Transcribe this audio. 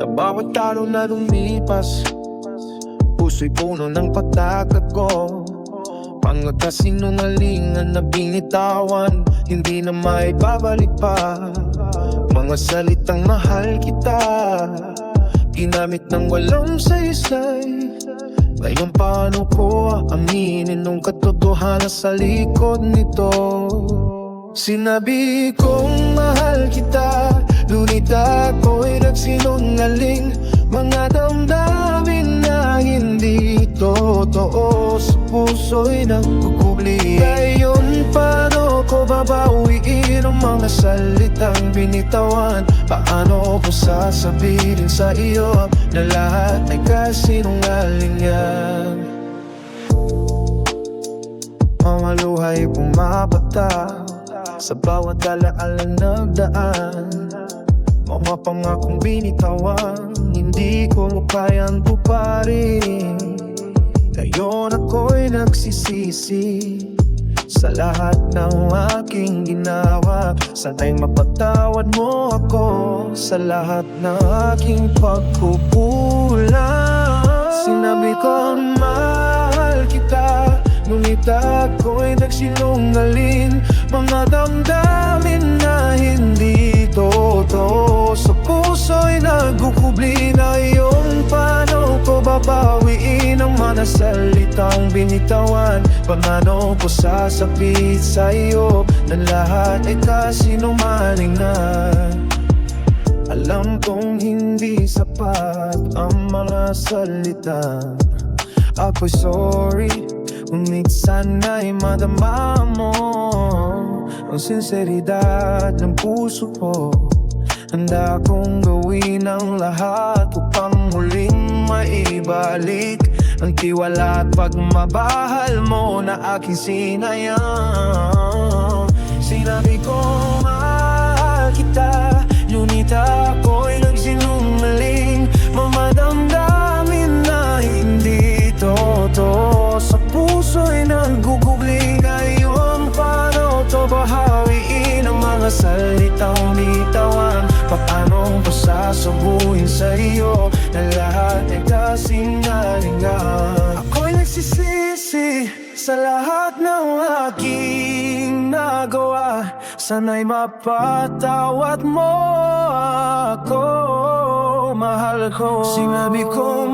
Sa bawat araw na lumipas, puso'y puno ng pagtakot ko. Mga kasinungalingan na binitawan, hindi na maibabalik pa. Mga salitang mahal kita, ginamit ng walang saysay. Ngayon paano ko aaminin nung katotohanan sa likod nito? Sinabi kong mahal kita, ngunit ako'y nagsinungaling. Mga damdamin na hindi totoo, sa puso'y nagkukubli. Ngayon paano ko babawiin ang mga salitang binitawan? Paano ko sasabihin sa iyo na lahat ay kasinungaling yan? Mga luha'y pumapata sa bawat alaala nagdaan. Mga pangakong binitawan, hindi ko kayang tuparin. Ngayon ako'y nagsisisi sa lahat ng aking ginawa. Sana'y mapatawad mo ako sa lahat ng aking pagkukulang. Sinabi ko mahal kita, ngunit ako'y nagsinungaling. Mga damdamin na hindi totoo, sa puso'y nagkukubli. Ngayon paano ko babawiin ang mga salitang binitawan? Paano ko sasabihin sa iyo na lahat ay kasinungaling na? Alam kong hindi sapat ang mga salita. Ako'y sorry, ngunit sana'y madama mo ang sinseridad ng puso ko. Handa kong gawin ang lahat upang muling maibalik ang tiwala at pagmamahal mo na aking sinayang. Sinabi ko mahal kita, ngunit ako'y nagsinungaling. Mga damdamin na hindi totoo, sa puso'y nagugugling. Ngayon paano to bahawiin ang mga salitang bitawan? Paano ko sasabuhin sa iyo na lahat ay kasinungalingan? Ako'y nagsisisi sa lahat ng aking nagawa. Sana'y mapatawad mo ako, mahal ko. Sinabi ko